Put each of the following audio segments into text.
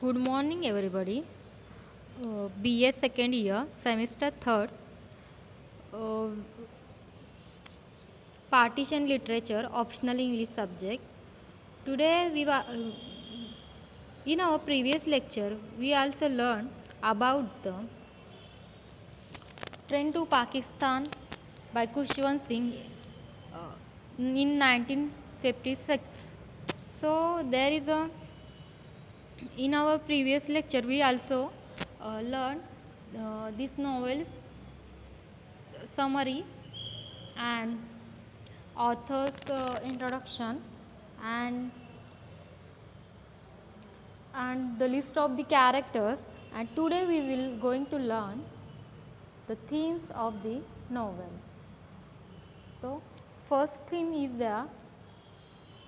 Good morning, everybody. BA second year, semester third, uh, partition literature, optional English subject. Today, in our previous lecture, we also learned about the Train to Pakistan by Khushwant Singh in 1956. So, there is a in our previous lecture we also learned this novel's summary and author's introduction and the list of the characters, and today we will going to learn the themes of the novel. So first theme is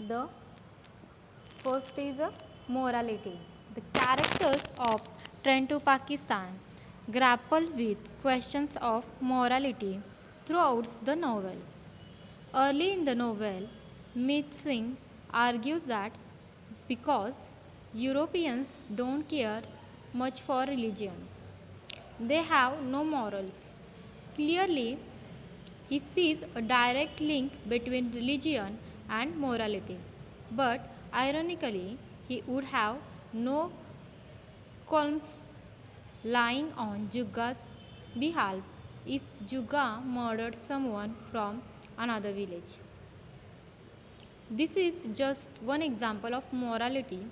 the first is a morality. The characters of Train to Pakistan grapple with questions of morality throughout the novel. Early in the novel, Meet Singh argues that because Europeans don't care much for religion, they have no morals. Clearly, he sees a direct link between religion and morality, but ironically, he would have no qualms lying on Jugga's behalf if Jugga murdered someone from another village. This is just one example of morality's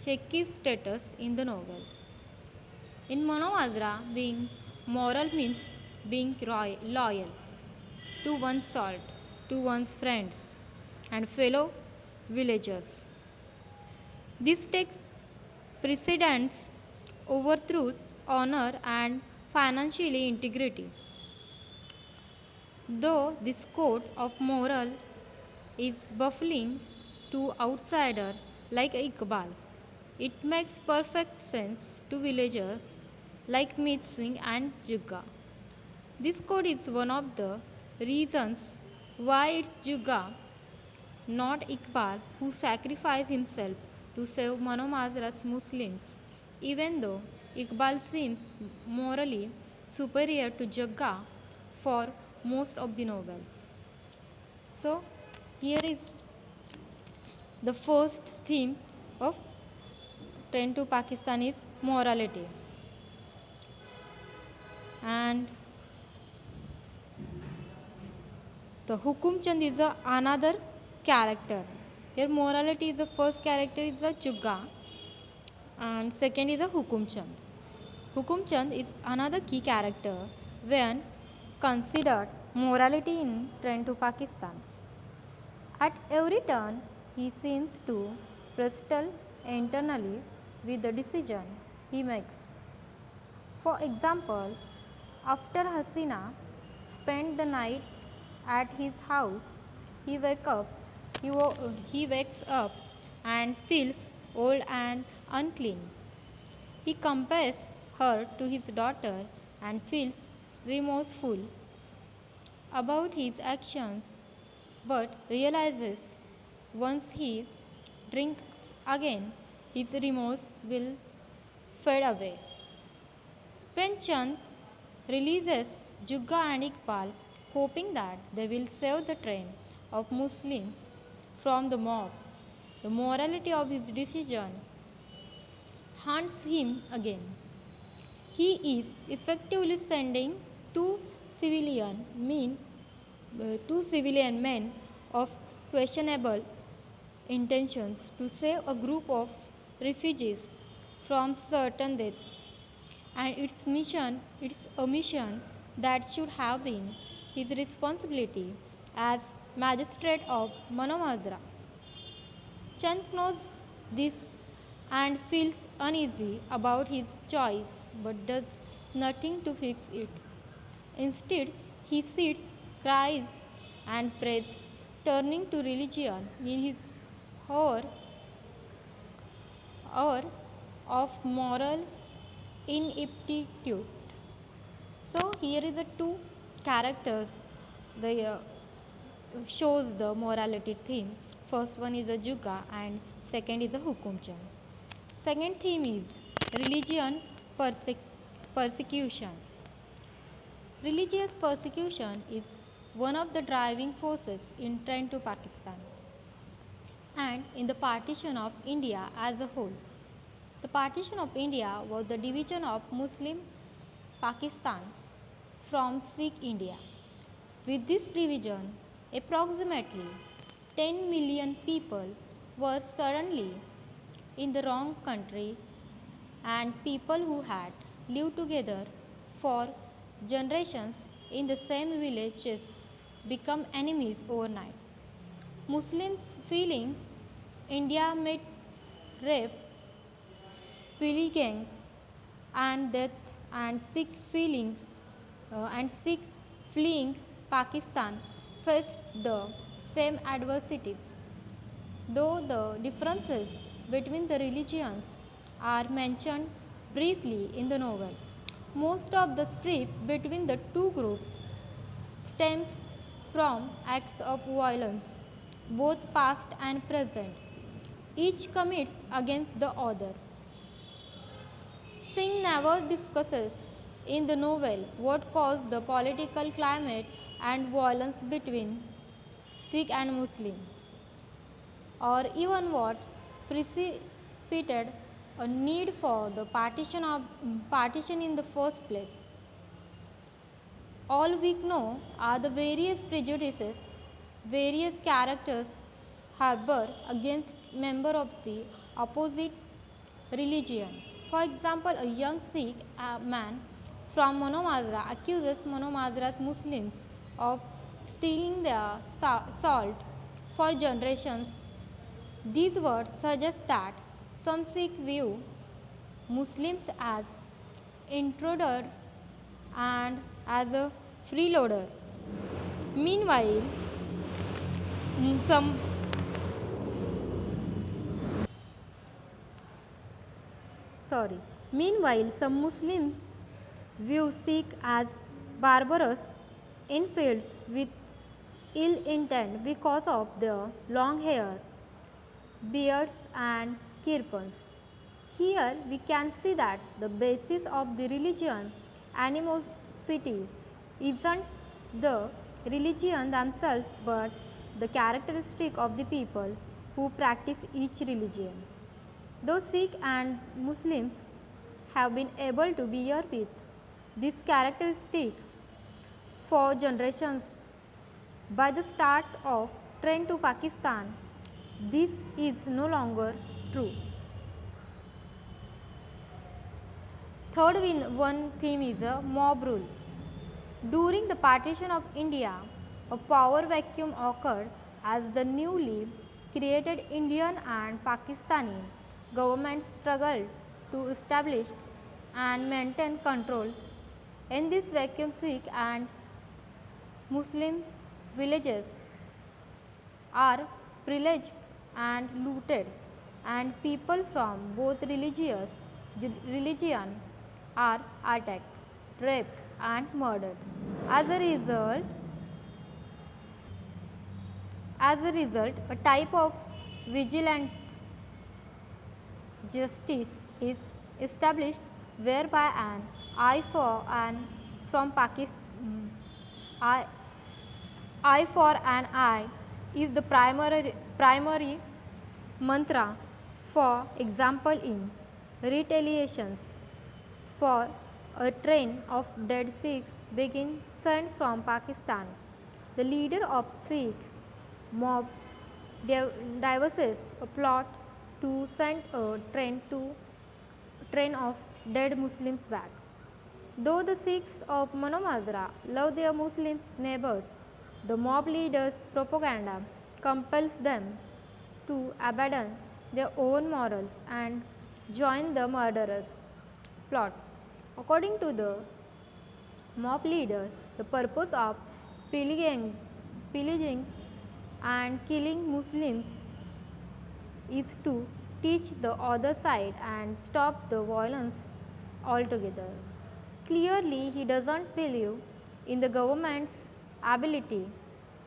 shaky status in the novel. In Manovazra, being moral means being loyal to one's salt, to one's friends and fellow villagers. This takes precedence over truth, honor and financially integrity. Though this code of moral is baffling to outsider like Iqbal, it makes perfect sense to villagers like Meet Singh and Jugga. This code is one of the reasons why it's Jugga, not Iqbal, who sacrificed himself to save Manomazra's Muslims, even though Iqbal seems morally superior to Jugga for most of the novel. So, here is the first theme of Train to Pakistan is morality. And the Hukum Chand is another character. Here morality is the first character is the Jugga and second is the Hukum Chand. Hukum Chand is another key character when considered morality in Train to Pakistan. At every turn, he seems to wrestle internally with the decision he makes. For example, after Hasina spent the night at his house, he, wake up, he wakes up and feels old and unclean. He compares her to his daughter and feels remorseful about his actions, but realizes once he drinks again, his remorse will fade away. When Chand releases Jugga and Iqbal, hoping that they will save the train of Muslims from the mob, the morality of his decision haunts him again. He is effectively sending civilian men two civilian men of questionable intentions to save a group of refugees from certain death. And it's a mission that should have been his responsibility as magistrate of Manomazra. Chand knows this and feels uneasy about his choice but does nothing to fix it. Instead, he sits, cries, and prays, turning to religion in his hour, hour of moral ineptitude. So, here is the two characters the shows the morality theme. First one is the Jugga and second is the Hukum Chand. Second theme is religion persecution. Religious persecution is one of the driving forces in trend to Pakistan and in the partition of India as a whole. The partition of India was the division of Muslim Pakistan from Sikh India. With this division, approximately 10 million people were suddenly in the wrong country, and people who had lived together for generations in the same villages become enemies overnight. Muslims feeling India met rape, pillaging, and death, and Sikh fleeing Pakistan faced the same adversities. Though the differences between the religions are mentioned briefly in the novel, most of the strife between the two groups stems from acts of violence, both past and present. Each commits against the other. Singh never discusses in the novel what caused the political climate and violence between Sikh and Muslim, or even what precipitated a need for the partition in the first place. All we know are the various prejudices various characters harbor against members of the opposite religion. For example, a young Sikh man from Monomazra accuses Monomazra's Muslims of stealing their salt for generations. These words suggest that some Sikh view Muslims as intruders and as a freeloader. Meanwhile, some some Muslims view Sikh as barbarous infidels with ill intent because of their long hair, beards, and kirpans. Here we can see that the basis of the religion animosity isn't the religion themselves but the characteristic of the people who practice each religion. Though Sikh and Muslims have been able to bear with this characteristic for generations, by the start of train to Pakistan, this is no longer true. Third one theme is a mob rule. During the partition of India, a power vacuum occurred as the newly created Indian and Pakistani governments struggled to establish and maintain control. In this vacuum, Sikh and Muslim villages are pillaged and looted, and people from both religion are attacked, raped, and murdered. As a result, a type of vigilant justice is established whereby an eye for an eye for an eye is the primary mantra. For example, in retaliations for a train of dead Sikhs being sent from Pakistan, the leader of Sikhs mob devises a plot to send a train of dead Muslims back. Though the Sikhs of Monomazra love their Muslim neighbors, the mob leader's propaganda compels them to abandon their own morals and join the murderers' plot. According to the mob leader, the purpose of pillaging and killing Muslims is to teach the other side and stop the violence altogether. Clearly, he doesn't believe in the government's ability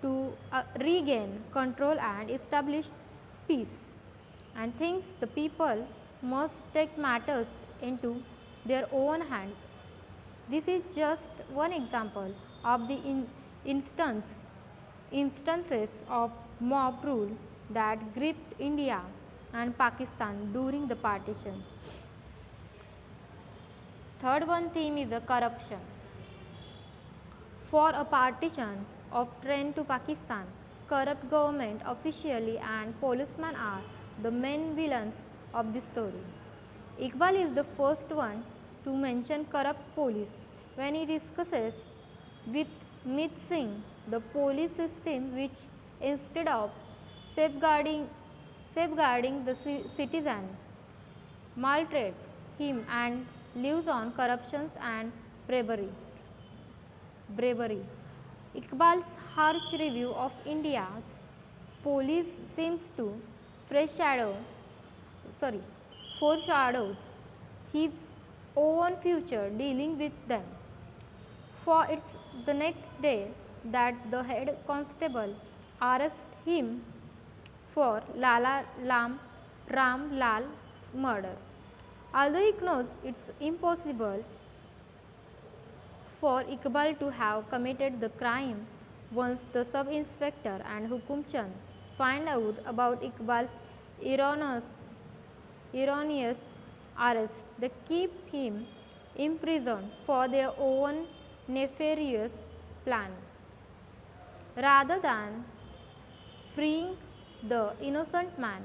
to regain control and establish peace. and thinks the people must take matters into their own hands. This is just one example of the instances of mob rule that gripped India and Pakistan during the partition. Third one theme is a corruption. For a partition of train to Pakistan, corrupt government officially and policemen are the main villains of the story. Iqbal is the first one to mention corrupt police when he discusses with Mit Singh the police system which instead of safeguarding, safeguarding the citizen maltreat him and lives on corruptions and bravery. Bravery. Iqbal's harsh review of India's police seems to foreshadow, sorry, foreshadows his own future dealing with them. For it's the next day that the head constable arrests him for Ram Lal's murder. Although he knows it's impossible for Iqbal to have committed the crime, once the sub-inspector and Hukum Chand find out about Iqbal's erroneous, erroneous arrest, they keep him imprisoned for their own nefarious plan. Rather than freeing the innocent man,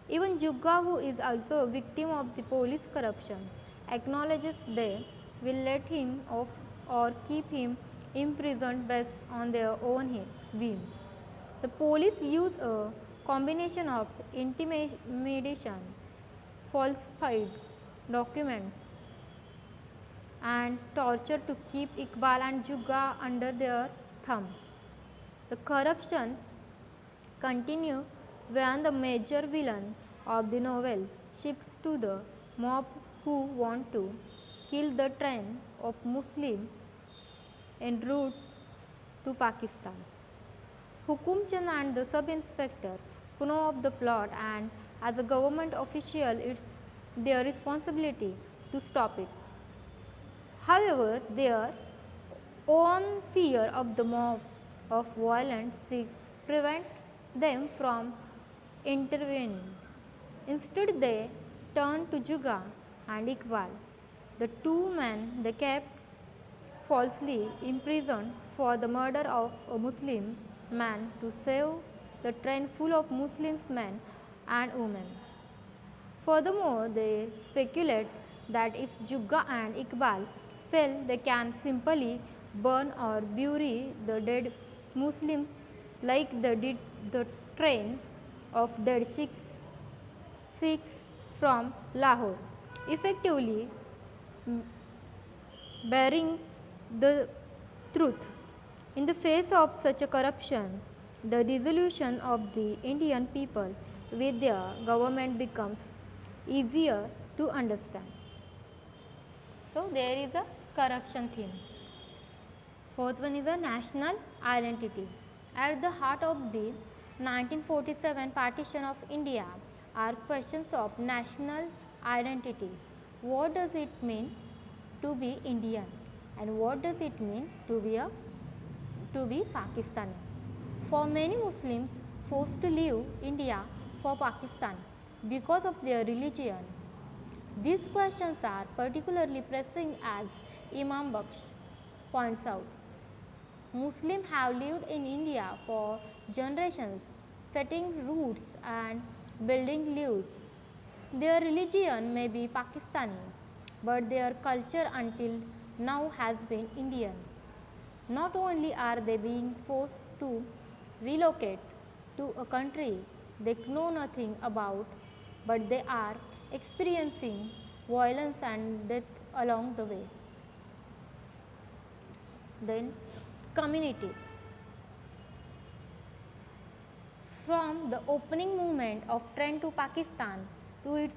even Jugga, who is also a victim of the police corruption, acknowledges they will let him off or keep him imprisoned based on their own whim. The police use a combination of intimidation, falsified documents, and torture to keep Iqbal and Jugga under their thumb. The corruption continues when the major villain of the novel shifts to the mob who want to kill the train of Muslims en route to Pakistan. Hukum Chand and the sub-inspector know of the plot, and as a government official it's their responsibility to stop it. However, their own fear of the mob of violent Sikhs prevent them from intervening. Instead, they turn to Jugga and Iqbal, the two men they kept falsely imprisoned for the murder of a Muslim man, to save the train full of Muslim men and women. Furthermore, they speculate that if Jugga and Iqbal fail, they can simply burn or bury the dead Muslims like they did the train of dead Sikhs from Lahore, effectively burying the truth. In the face of such a corruption, the disillusion of the Indian people with their government becomes easier to understand. So, there is a corruption theme. Fourth one is a national identity. At the heart of the 1947 partition of India are questions of national identity. What does it mean to be Indian, and what does it mean to be Pakistani? For many Muslims forced to leave India for Pakistan because of their religion, these questions are particularly pressing, as Imam Baksh points out. Muslims have lived in India for generations, setting roots and building lives. Their religion may be Pakistani, but their culture until now has been Indian. Not only are they being forced to relocate to a country they know nothing about, but they are experiencing violence and death along the way. Then, community. From the opening movement of train to Pakistan to its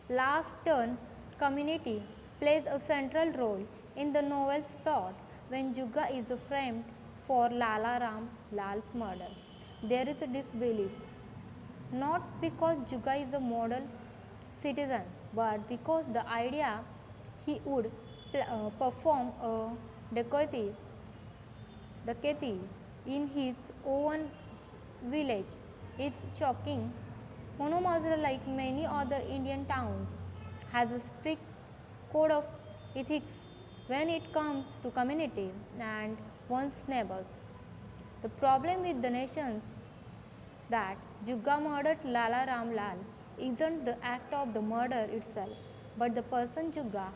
last turn, community plays a central role in the novel's plot. When Jugga is framed for Lala Ram Lal's murder, there is a disbelief. not because Juga is a model citizen, but because the idea he would perform a dacoity in his own village is shocking. Monomazra, like many other Indian towns, has a strict code of ethics when it comes to community and one's neighbors. The problem with the nation that Jugga murdered Lala Ram Lal isn't the act of the murder itself, but the person Jugga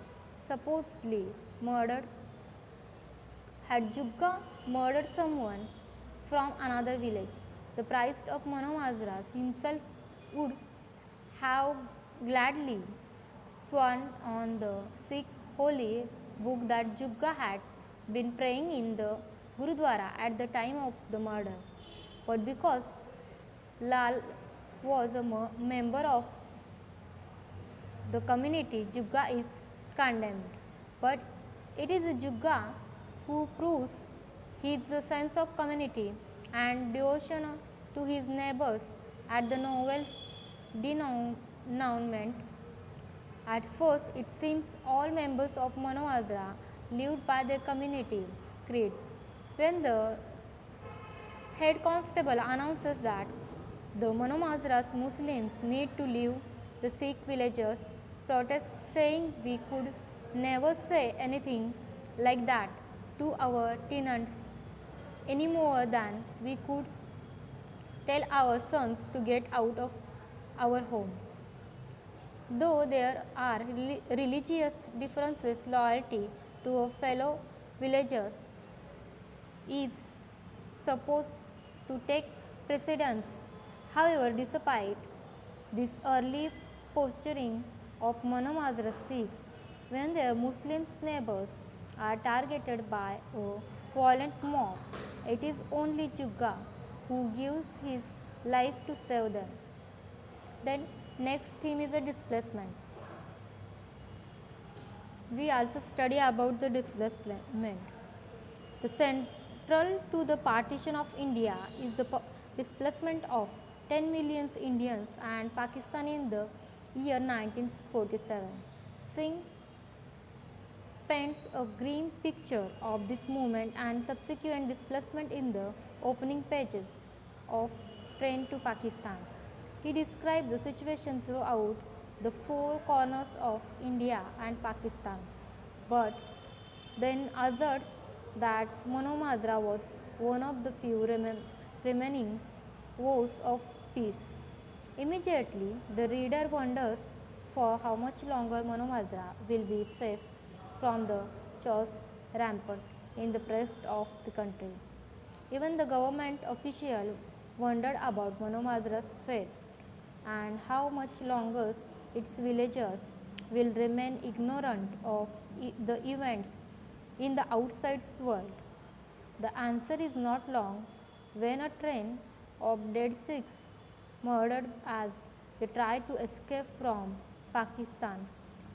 supposedly murdered. Had Jugga murdered someone from another village, the priest of Manamazra himself would have gladly sworn on the Sikh holy book that Jugga had been praying in the Gurudwara at the time of the murder. But because Lal was a member of the community, Jugga is condemned. But it is Jugga who proves his sense of community and devotion to his neighbors at the novel's denouement. At first, it seems all members of Manavadra lived by their community creed. When the head constable announces that the Manamazra's Muslims need to leave, the Sikh villagers protest, saying we could never say anything like that to our tenants any more than we could tell our sons to get out of our homes. Though there are religious differences, loyalty to a fellow villagers is supposed to take precedence. However, despite this early posturing of Manamazra Sikhs, when their Muslim neighbors are targeted by a violent mob, it is only Jugga who gives his life to save them. Then next theme is a displacement. We also study about the displacement. The central to the partition of India is the displacement of 10 million Indians and Pakistan in the year 1947. Singh paints a grim picture of this movement and subsequent displacement in the opening pages of Train to Pakistan. He describes the situation throughout the four corners of India and Pakistan, but then asserts that Manamazra was one of the few remaining vows of peace. Immediately, the reader wonders for how much longer Manamazra will be safe from the chaos rampant in the rest of the country. Even the government official wondered about Manamazra's fate and how much longer its villagers will remain ignorant of the events in the outside world. The answer is not long when a train of dead Sikhs murdered as they tried to escape from Pakistan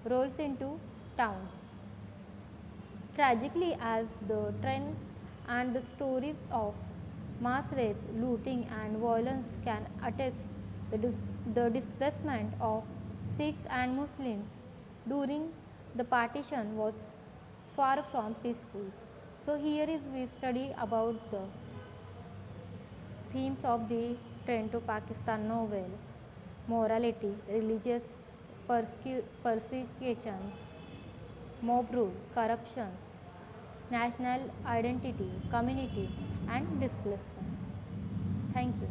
rolls into town. Tragically, as the train and the stories of mass rape, looting, and violence can attest, the displacement of Sikhs and Muslims during the partition was far from peaceful. So here is we study about the themes of the Train to Pakistan novel: morality, religious persecution, mob rule, corruptions, national identity, community, and displacement. Thank you.